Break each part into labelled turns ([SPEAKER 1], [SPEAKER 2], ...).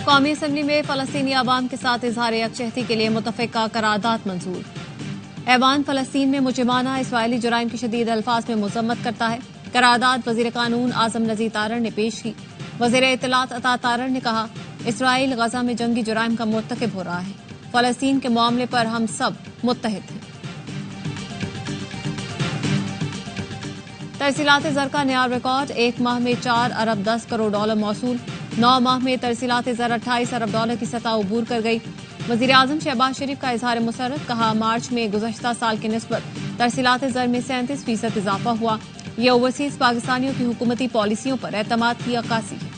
[SPEAKER 1] कौमी असम्बली में फलस्तीनी अवाम के साथ इजहार यकजहती के लिए मुतफ़िका करारदाद मंजूर। ऐवान फलस्तीन में मुजरिमाना इसराइली जुराइम की शदीद अल्फाज में मजम्मत करता है। करारदाद वज़ीर कानून आज़म नज़ीर तारड़ ने पेश की। वज़ीर इत्तलात अता तारड़ ने कहा, इसराइल गजा में जंगी जुराइम का मुर्तकिब हो रहा है। फलस्तीन के मामले पर हम सब मुत्तहिद हैं। तरसीलात ज़र का नया रिकॉर्ड, 1 माह में 4 अरब 10 करोड़ डॉलर मौसूल। 9 माह में तरसीलात ज़र 28 अरब डॉलर की सतह उबूर कर गई। वज़ीर आज़म शहबाज शरीफ का इजहार मुसर्रत, कहा मार्च में गुज़श्ता साल की निस्बत तरसीलात ज़र में 37% इजाफा हुआ। यह ओवरसीज पाकिस्तानियों की हुकूमती पॉलिसियों पर एतमाद की अक्कासी है।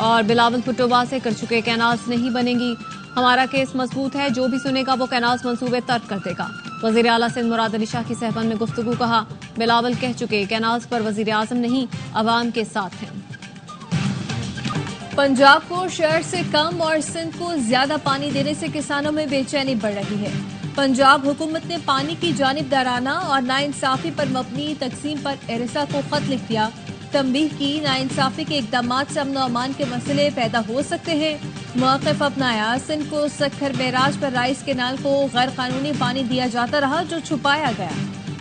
[SPEAKER 1] और बिलावल भुट्टो वाज़ेह कर चुके, कैनाल्स नहीं बनेंगी। हमारा केस मजबूत है, जो भी सुनेगा वो कैनाल्स मंसूबे तर्क कर देगा। वज़ीर आला सिंध मुराद अली शाह की सहबन में गुफ्तगू, कहा बिलावल कह चुके, कैनाल्स पर वज़ीर आज़म नहीं अवाम के साथ हैं।
[SPEAKER 2] पंजाब को शहर से कम और सिंध को ज्यादा पानी देने से किसानों में बेचैनी बढ़ रही है। पंजाब हुकूमत ने पानी की जानिबदाराना और नाइंसाफी पर मबनी तकसीम पर एरिसा को खत लिख दिया। तंबीह की, नाइंसाफी के इकदामात से अमन अमान के मसले पैदा हो सकते हैं। मौक़िफ़ अपनाया, सिंध को सखर बैराज पर राइस केनाल को गैर कानूनी पानी दिया जाता रहा जो छुपाया गया।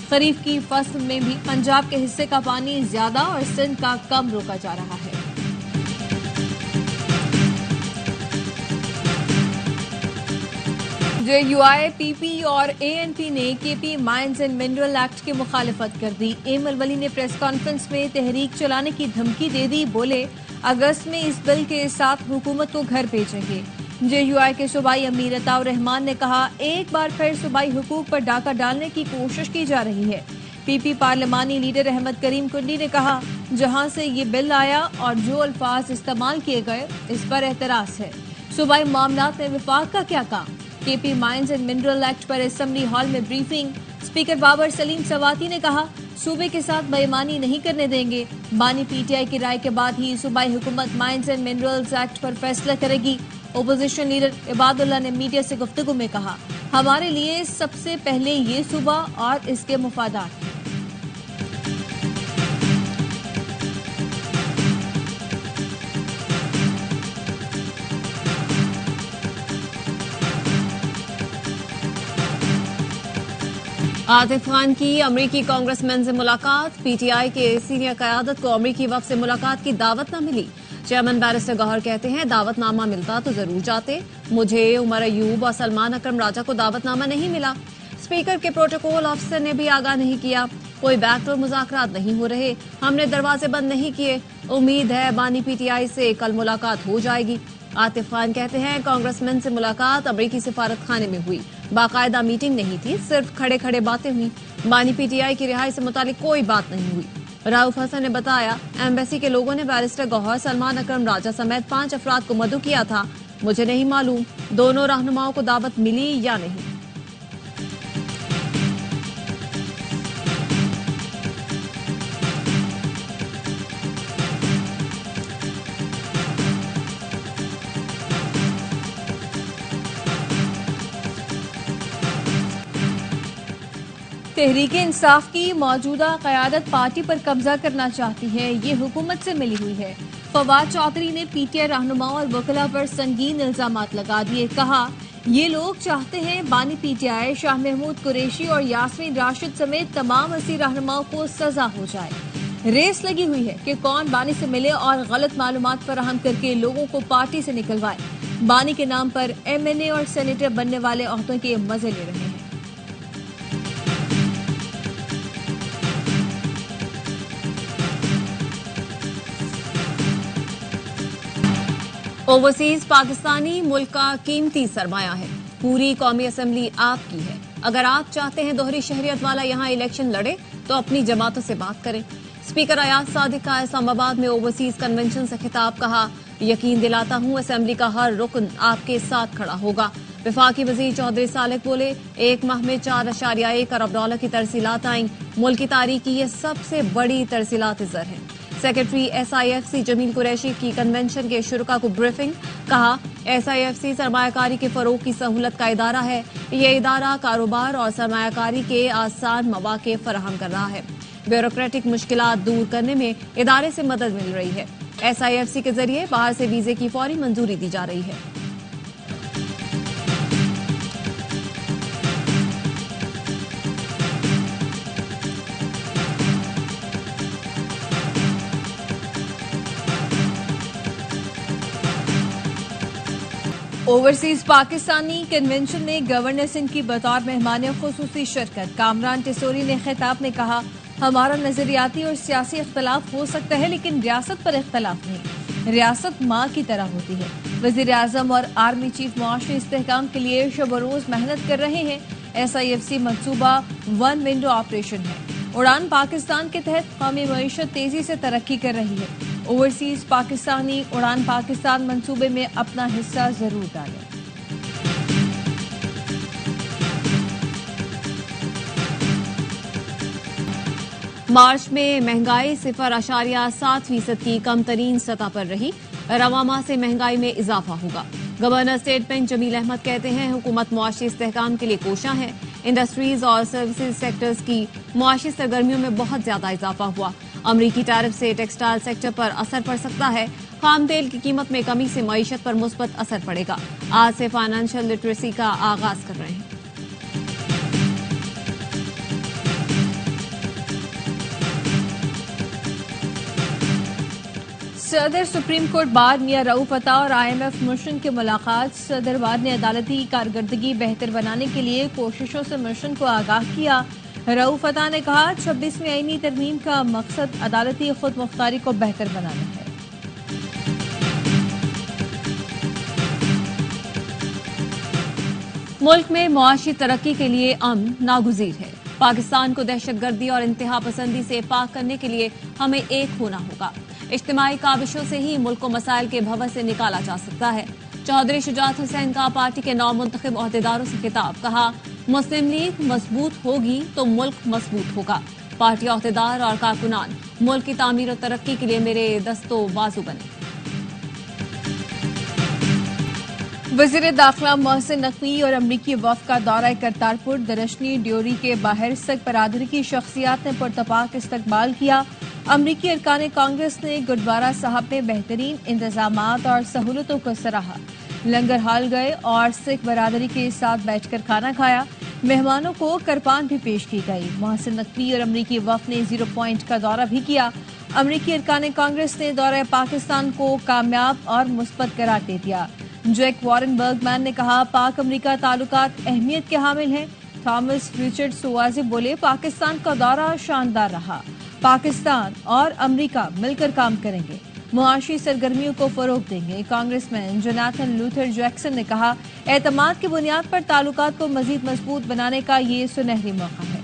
[SPEAKER 2] खरीफ की फसल में भी पंजाब के हिस्से का पानी ज्यादा और सिंध का कम रोका जा रहा है। JUI, PP और ANP ने KP mines and mineral act की मुखालिफत कर दी। एम वली ने प्रेस कॉन्फ्रेंस में तहरीक चलाने की धमकी दे दी। बोले अगस्त में इस बिल के साथ हुकूमत को घर भेजेंगे। JUI के सूबाई अमीर अताउर रहमान ने कहा, एक बार फिर सूबाई हुकूक पर डाका डालने की कोशिश की जा रही है। PP पार्लिमानी लीडर अहमद करीम कुंडी ने कहा, जहां से ये बिल आया और जो अल्फाज इस्तेमाल किए गए इस पर एतराज है। सूबाई मामलात में विफाक का क्या काम। KP mines and mineral act पर असेंबली हॉल में ब्रीफिंग, स्पीकर बाबर सलीम सवाती ने कहा, सूबे के साथ बेईमानी नहीं करने देंगे। बानी PTI की राय के बाद ही सूबाई हुकूमत माइंस एंड मिनरल्स एक्ट पर फैसला करेगी। ओपोजिशन लीडर इबादुल्लाह ने मीडिया से गुफ्तगू में कहा, हमारे लिए सबसे पहले ये सूबा और इसके मुफादात।
[SPEAKER 1] आतिफ खान की अमरीकी कांग्रेसमैन से मुलाकात। PTI के सीनियर क़यादत को अमरीकी वफ़द से मुलाकात की दावत न मिली। चेयरमैन बैरिस्टर गौहर कहते हैं, दावतनामा मिलता तो जरूर जाते। मुझे, उमर अयूब और सलमान अकरम राजा को दावतनामा नहीं मिला। स्पीकर के प्रोटोकॉल ऑफिसर ने भी आगाह नहीं किया। कोई बैकडोर मुज़ाकरात नहीं हो रहे। हमने दरवाजे बंद नहीं किए। उम्मीद है बानी PTI से कल मुलाकात हो जाएगी। आतिफ खान कहते हैं, कांग्रेसमैन से मुलाकात अमरीकी सिफारत खाने में हुई। बाकायदा मीटिंग नहीं थी, सिर्फ खड़े खड़े बातें हुई। बानी PTI की रिहाई से मुतालिक कोई बात नहीं हुई। राउफ हसन ने बताया, एम्बेसी के लोगों ने बैरिस्टर गौहर, सलमान अकरम राजा समेत 5 अफराद को मदऊ किया था। मुझे नहीं मालूम दोनों रहनुमाओं को दावत मिली या नहीं।
[SPEAKER 2] तहरीक इंसाफ की मौजूदा क़यादत पार्टी पर कब्जा करना चाहती है। ये हुकूमत से मिली हुई है। फवाद चौधरी ने PTI रहनुमाओं और वकला पर संगीन इल्जामात लगा दिए। कहा, ये लोग चाहते हैं बानी PTI, शाह महमूद कुरैशी और यास्मीन राशिद समेत तमाम असी रहनुमाओं को सजा हो जाए। रेस लगी हुई है कि कौन बानी से मिले और गलत मालूमात फराहम करके लोगों को पार्टी से निकलवाए। बानी के नाम पर MNA और सेनेटर बनने वाले औहदों के मजे ले रहे हैं।
[SPEAKER 1] ओवरसीज पाकिस्तानी मुल्क का कीमती सरमाया है। पूरी कौमी असम्बली आपकी है। अगर आप चाहते हैं दोहरी शहरियत वाला यहाँ इलेक्शन लड़े तो अपनी जमातों से बात करें। स्पीकर अयाज सादिक का इस्लामाबाद में ओवरसीज कन्वेंशन से खिताब, कहा, यकीन दिलाता हूँ असम्बली का हर रुकन आपके साथ खड़ा होगा। वफाकी वजीर चौधरी सालिक बोले, 1 माह में 4.1 अरब डॉलर की तरसीलात आईं। मुल्क की तारीख की यह सबसे बड़ी तरसीलात ज़र है। सेक्रेटरी SIFC जमील कुरैशी की कन्वेंशन के शुरुका को ब्रीफिंग। कहा, SIFC सरमायाकारी के फरोग की सहूलत का इदारा है। ये इदारा कारोबार और सरमायाकारी के आसान मौके फराहम कर रहा है। ब्यूरोक्रेटिक मुश्किलात दूर करने में इदारे से मदद मिल रही है। SIFC के जरिए बाहर से वीजे की फौरी मंजूरी दी जा रही है।
[SPEAKER 2] ओवरसीज पाकिस्तानी कन्वेंशन में गवर्नर सिंध की बतौर मेहमान खुसूसी शिरकत। कामरान टिसोरी ने खिताब में कहा, हमारा नजरियाती और सियासी इख्तलाफ हो सकता है, लेकिन रियासत पर इख्तलाफ नहीं। रियासत माँ की तरह होती है। वजीर आजम और आर्मी चीफ मुआशी इस्तेहकाम के लिए शब रोज मेहनत कर रहे हैं। SIFC मंसूबा वन विंडो ऑपरेशन है। उड़ान पाकिस्तान के तहत कौमी मईशत तेजी से तरक्की कर रही है। ओवरसीज पाकिस्तानी उड़ान पाकिस्तान मंसूबे में अपना हिस्सा जरूर डालें।
[SPEAKER 1] मार्च में महंगाई 0.7% की कम तरीन सतह पर रही। रवां माह से महंगाई में इजाफा होगा। Governor state bank Jameel Ahmed कहते हैं, हुकूमत मुआशी इस्तेहकाम के लिए कोशां है। इंडस्ट्रीज और सर्विसेज सेक्टर्स की मुआशी सरगर्मियों में बहुत ज्यादा इजाफा हुआ। अमरीकी टैरिफ से टेक्सटाइल सेक्टर पर असर पड़ सकता है। खाम तेल की कीमत में कमी से मईशत पर मुस्बत असर पड़ेगा। आज से फाइनेंशियल लिटरेसी का आगाज कर रहे हैं।
[SPEAKER 2] सदर सुप्रीम कोर्ट बार मियां रऊफ अता और IMF मिशन की मुलाकात। सदर बार ने अदालती कारकर्दगी बेहतर बनाने के लिए कोशिशों से मिशन को आगाह किया। रऊफ अता ने कहा, 26वीं आईनी तरमीम का मकसद अदालती खुद मुख्तारी को बेहतर बनाना है।
[SPEAKER 1] मुल्क में मुआशी तरक्की के लिए अमन नागुज़ीर है। पाकिस्तान को दहशतगर्दी और इंतहा पसंदी से पाक करने के लिए हमें एक होना होगा। इज्तिमाई काविशों से ही मुल्क को मसाइल के भंवर से निकाला जा सकता है। चौधरी शुजात हुसैन का पार्टी के नौमुंतखब ओहदेदारों से खिताब। कहा, मुस्लिम लीग मजबूत होगी तो मुल्क मजबूत होगा। पार्टी ओहदेदार और कारकुनान मुल्क की तामीर और तरक्की के लिए मेरे दस्तो बाजू बने।
[SPEAKER 2] वजीर दाखिला मोहसिन नकवी और अमरीकी वफ़द का दौरा करतारपुर। दरशनी ड्योरी के बाहर सिख बरादरी की शख्सियात ने पुरतपाक इस्तकबाल किया। अमरीकी अरकान कांग्रेस ने गुरुद्वारा साहब में बेहतरीन इंतजामात और सहूलतों को सराहा। लंगर हाल गए और सिख बरादरी के साथ बैठकर खाना खाया। मेहमानों को करपान भी पेश की गई। मोहसिन नकवी और अमरीकी वफ़द ने 0 पॉइंट का दौरा भी किया। अमरीकी अरकान कांग्रेस ने दौरा पाकिस्तान को कामयाब और मुस्बत करार दे दिया। जैक वॉरेन बर्गमैन ने कहा, पाक अमरीका ताल्लुकात अहमियत के हामिल हैं। थॉमस रिचर्ड सुवाजिब बोले, पाकिस्तान का दौरा शानदार रहा। पाकिस्तान और अमरीका मिलकर काम करेंगे, मुआशी सरगर्मियों को फरोग देंगे। कांग्रेसमैन जोनाथन लूथर जैक्सन ने कहा, एतमाद की बुनियाद पर ताल्लुकात को मजीद मजबूत बनाने का ये सुनहरी मौका है।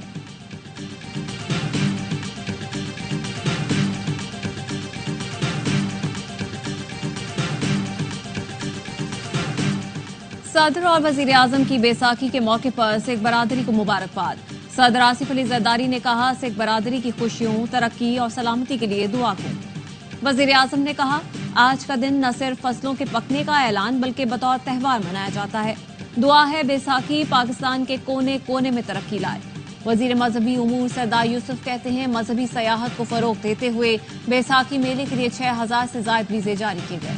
[SPEAKER 1] सदर और वजीर आजम की बैसाखी के मौके पर सिख बरादरी को मुबारकबाद। सदर आसिफ अली जरदारी ने कहा, सिख बरादरी की खुशियों, तरक्की और सलामती के लिए दुआ करूं। वजीर आजम ने कहा, आज का दिन न सिर्फ फसलों के पकने का ऐलान बल्कि बतौर त्यौहार मनाया जाता है। दुआ है बैसाखी पाकिस्तान के कोने कोने में तरक्की लाए। वजीर मजहबी उमूर सरदार यूसुफ कहते हैं, मजहबी सयाहत को फरोग देते हुए बैसाखी मेले के लिए 6000 से ज्यादा वीजे जारी किए गए।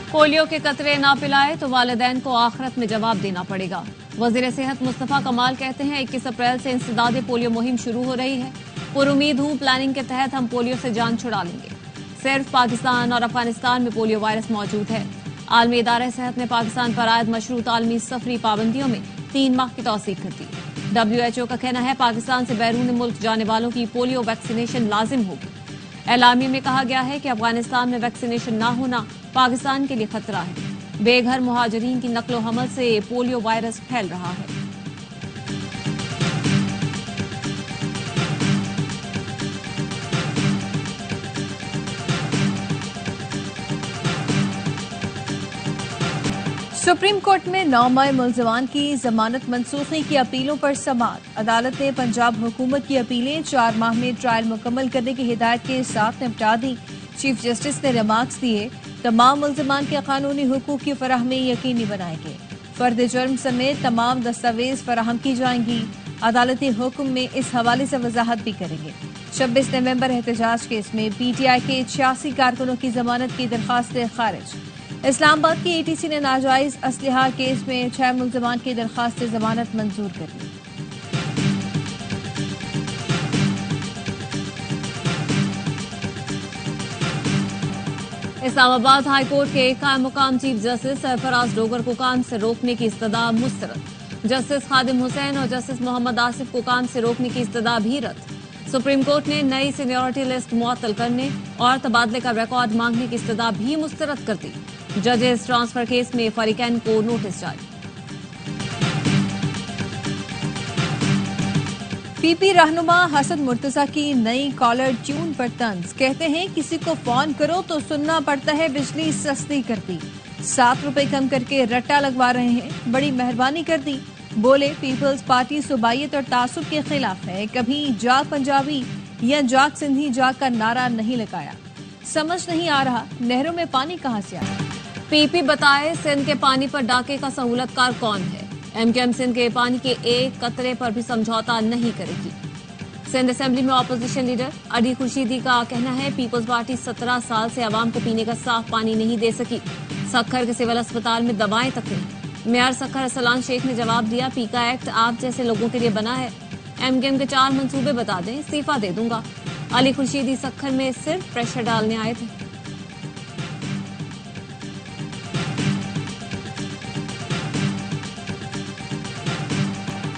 [SPEAKER 1] पोलियो के कतरे ना पिलाए तो वालिदैन को आखिरत में जवाब देना पड़ेगा। वजीर सेहत मुस्तफा कमाल कहते हैं, 21 अप्रैल से इंसदादे पोलियो मुहिम शुरू हो रही है। पुरुमीद हूं प्लानिंग के तहत हम पोलियो से जान छुड़ा लेंगे। सिर्फ पाकिस्तान और अफगानिस्तान में पोलियो वायरस मौजूद है। आलमी इदारा सेहत ने पाकिस्तान पर आयद मशरूत आलमी सफरी पाबंदियों में 3 माह की तौसीक कर दी। WHO का कहना है, पाकिस्तान से बैरून मुल्क जाने वालों की पोलियो वैक्सीनेशन लाजिम होगी। एलामी में कहा गया है कि अफगानिस्तान में वैक्सीनेशन न होना पाकिस्तान के लिए खतरा है। बेघर मुहाजिरीन की नकलो हमल से पोलियो वायरस फैल रहा है।
[SPEAKER 2] सुप्रीम कोर्ट में 9 मई मुलजमान की जमानत मंसूखी की अपीलों पर समाअत। अदालत ने पंजाब हुकूमत की अपीलें 4 माह में ट्रायल मुकम्मल करने की हिदायत के साथ निपटा दी। चीफ जस्टिस ने रिमार्क्स दिए, तमाम मुलजमान के कानूनी हुकूक की फराहमी यकीनी बनाएंगे। फर्द जुर्म समेत तमाम दस्तावेज फराहम की जाएंगी। अदालती हुक्म में इस हवाले से वजाहत भी करेंगे। 26 नवंबर एहतजाज केस में पीटीआई के 86 कारकुनों की जमानत की दरखास्तें खारिज। इस्लामाबाद की एटीसी ने नाजायज असलहा केस में 6 मुलजमान की दरखास्त जमानत मंजूर कर ली।
[SPEAKER 1] इस्लामाबाद हाई कोर्ट के कायम मुकाम चीफ जस्टिस सरफराज डोगर को काम से रोकने की इस्तदा मुस्तरद। जस्टिस खादिम हुसैन और जस्टिस मोहम्मद आसिफ को काम से रोकने की इस्तदा भी रद्द। सुप्रीम कोर्ट ने नई सीनियरिटी लिस्ट मुअत्तल करने और तबादले का रिकॉर्ड मांगने की इस्तदा भी मुस्तरद कर दी। जजेस ट्रांसफर केस में फरीकैन को नोटिस जारी।
[SPEAKER 2] पीपी रहनुमा हसन मुर्तजा की नई कॉलर ट्यून पर तंज। कहते हैं किसी को फोन करो तो सुनना पड़ता है बिजली सस्ती कर दी, 7 रुपए कम करके रट्टा लगवा रहे हैं, बड़ी मेहरबानी कर दी। बोले पीपल्स पार्टी सुबाइयत और तासुब के खिलाफ है, कभी जाग पंजाबी या जाग सिंधी जाग का नारा नहीं लगाया। समझ नहीं आ रहा नहरों में पानी कहां से आया।
[SPEAKER 1] पीपी बताए सिंध के पानी पर डाके का सहूलतकार कौन है। एमकेएम सिंध के पानी के एक कतरे पर भी समझौता नहीं करेगी। सिंध असेंबली में ऑपोजिशन लीडर अली खुर्शीदी का कहना है पीपल्स पार्टी 17 साल से आवाम को पीने का साफ पानी नहीं दे सकी। सक्खर के सिविल अस्पताल में दवाएं तक नहीं। मेयर सक्खर असलान शेख ने जवाब दिया, पीका एक्ट आप जैसे लोगों के लिए बना है। एमकेएम के 4 मंसूबे बता दें, इस्तीफा दे दूंगा। अली खुर्शीदी सक्खर में सिर्फ प्रेशर डालने आए थे।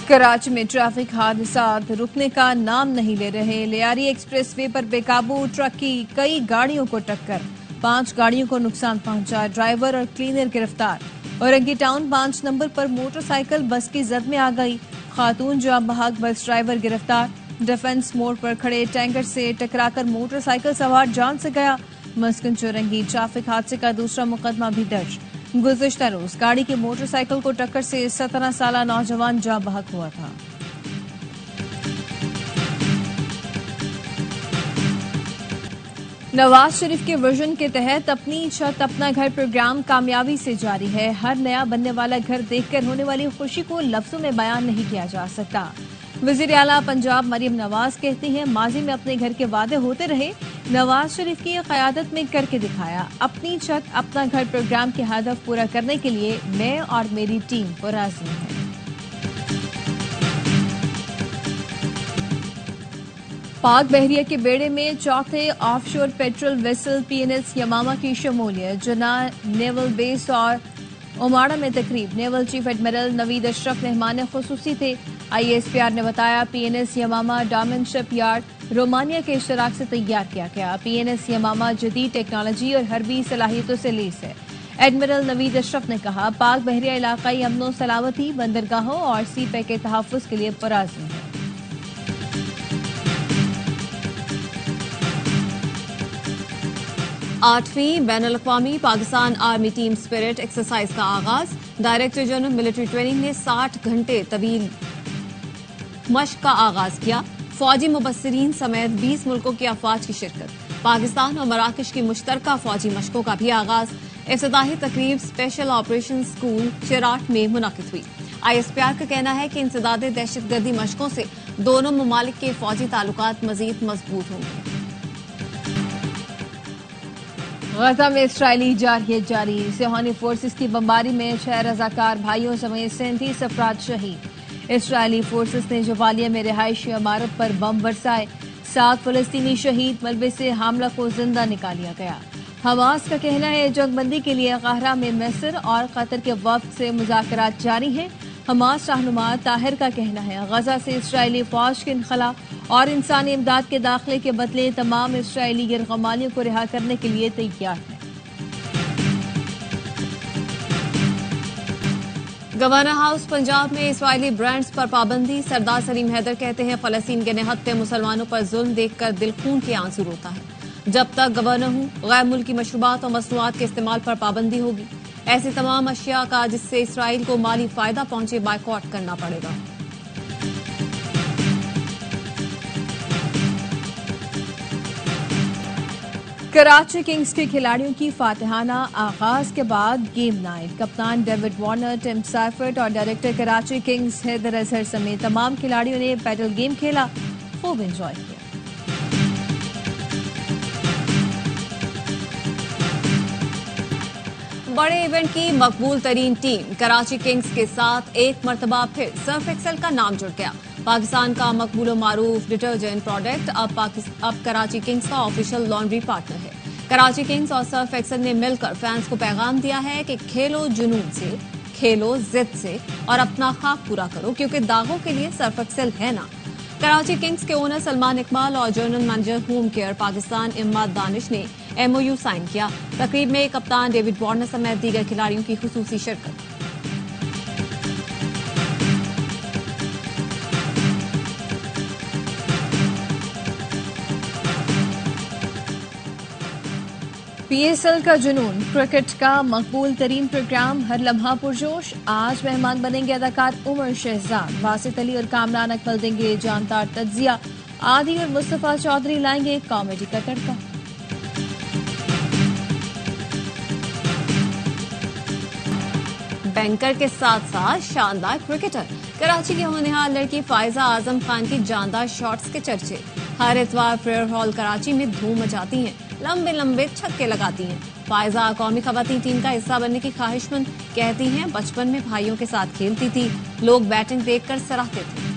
[SPEAKER 2] कराची में ट्रैफिक हादसात रुकने का नाम नहीं ले रहे। लियारी एक्सप्रेस वे पर बेकाबू ट्रक की कई गाड़ियों को टक्कर, 5 गाड़ियों को नुकसान पहुंचा। ड्राइवर और क्लीनर गिरफ्तार। औरंगी टाउन 5 नंबर पर मोटरसाइकिल बस की जद में आ गई, खातून जाम बहक बस ड्राइवर गिरफ्तार। डिफेंस मोड़ पर खड़े टैंकर से टकराकर मोटरसाइकिल सवार जान से गया। मस्कन चौरंगी ट्रैफिक हादसे का दूसरा मुकदमा भी दर्ज। गुज़िश्ता रोज गाड़ी की मोटरसाइकिल को टक्कर से 17 साल नौजवान जाँ बहक हुआ था। नवाज शरीफ के विजन के तहत अपनी छत अपना घर प्रोग्राम कामयाबी से जारी है। हर नया बनने वाला घर देखकर होने वाली खुशी को लफ्जों में बयान नहीं किया जा सकता। वजीर आला पंजाब मरियम नवाज कहती हैं माजी में अपने घर के वादे होते रहे, नवाज शरीफ की क़यादत में करके दिखाया। अपनी छत अपना घर प्रोग्राम के हदफ पूरा करने के लिए मैं और मेरी टीम पुरआज़म है। पाक बहरिया के बेड़े में चौथे offshore patrol vessel PNS Yamama की शमूलियत। जना नेवल बेस और ओमाड़ा में तकरीब। Naval chief admiral Naveed Ashraf मेहमान खुसूसी थे। आईएसपीआर ने बताया PNS Yamama Diamond shipyard Romania के इश्तराक से तैयार किया गया। पीएनएस यमामा जदीद टेक्नोलॉजी और हरबी सलाहियतों से लैस है। एडमिरल नवीद अशरफ ने कहा पाक बहरिया इलाकाई अमनो सलामती, बंदरगाहों और सी पैक के तहफ़्फ़ुज़ के लिए पुरआज़म है।
[SPEAKER 1] आठवीं बैनुल-अक़वामी Pakistan army team spirit exercise का आगाज। डायरेक्टर जनरल मिलिट्री ट्रेनिंग ने 60 घंटे तवील मश्क का आगाज किया। फौजी मुबस्सिरीन समेत 20 मुल्कों की अफवाज की शिरकत। पाकिस्तान और मराकश की मुश्तरका फौजी मशकों का भी आगाज। इफ्तिताही तकरीब स्पेशल ऑपरेशन स्कूल चिराट में मुनक़िद हुई। आईएसपीआर का कहना है कि इंसदादे दहशतगर्दी मशकों से दोनों ममालिक के फौजी ताल्लुकात मजीद मजबूत होंगे।
[SPEAKER 2] गजा में इसराइली जारहियत जारी। सिहानी फोर्सेस की बमबारी में 6 रजाकार भाइयों समेत 37 अफराद शहीद। इसराइली फोर्सेस ने जवालिया में रिहायशी इमारत पर बम बरसाए। 7 फलस्तीनी शहीद। मलबे से हमला को जिंदा निकाल लिया गया। हमास का कहना है जंगबंदी के लिए काहिरा में मिस्र और कतर के वफ्द से मुज़ाकरात जारी हैं। हमास रहनुमा ताहिर का कहना है गजा से इसराइली फौज के इनखला और इंसानी इमदाद के दाखिले के बदले तमाम इसराइली गिरगमालियों को रिहा करने के लिए तैयार है।
[SPEAKER 1] गवर्नर हाउस पंजाब में इसराइली ब्रांड्स पर पाबंदी। सरदार सलीम हैदर कहते हैं फलस्तीन के निहत्ते मुसलमानों पर जुल्म देखकर दिल खून के आंसू रोता है। जब तक गवर्नर हूं गैर मुल्की मशरूबात और मसनूआत के इस्तेमाल पर पाबंदी होगी। ऐसी तमाम अशिया का जिससे इसराइल को माली फायदा पहुंचे बायकॉट करना पड़ेगा।
[SPEAKER 2] कराची किंग्स के खिलाड़ियों की फातिहाना आगाज के बाद गेम नाइट। कप्तान डेविड वार्नर, टिम साइफर्ट और डायरेक्टर कराची किंग्स हैदर अजहर समेत तमाम खिलाड़ियों ने बैटल गेम खेला, खूब एंजॉय किया।
[SPEAKER 1] बड़े इवेंट की मकबूल तरीन टीम कराची किंग्स के साथ एक मरतबा फिर सर्फ एक्सेल का नाम जुड़ गया। पाकिस्तान का मकबूल मारूफ डिटर्जेंट प्रोडक्ट अब कराची किंग्स का ऑफिशियल लॉन्ड्री पार्टनर है। कराची किंग्स और सर्फ एक्सेल ने मिलकर फैंस को पैगाम दिया है कि खेलो जुनून से, खेलो जिद से और अपना ख्वाब पूरा करो, क्योंकि दागों के लिए सर्फ एक्सेल है ना। कराची किंग्स के ओनर सलमान इकबाल और general manager home care Pakistan Immad Danish ने MOU साइन किया। तकरीब में कप्तान डेविड वार्नर समेत दीगर खिलाड़ियों की खुसूसी शिरकत।
[SPEAKER 2] PSL का जुनून, क्रिकेट का मकबूल तरीन प्रोग्राम, हर लम्हा पुरजोश। आज मेहमान बनेंगे अदाकार उमर शहजाद, वासित अली और कामरान अकमल देंगे जानदार तज्जिया। आदि और मुस्तफा चौधरी लाएंगे कॉमेडी का तड़का।
[SPEAKER 1] बैंकर के साथ साथ शानदार क्रिकेटर, कराची की होनहार लड़की फायजा आजम खान की जानदार शॉट्स के चर्चे। हर इतवार प्रेयर हॉल कराची में धूम मचाती हैं, लंबे लंबे छक्के लगाती हैं। फायजा कौमी खवातीन टीम का हिस्सा बनने की ख्वाहिशमंद, कहती हैं बचपन में भाइयों के साथ खेलती थी, लोग बैटिंग देखकर सराहते थे।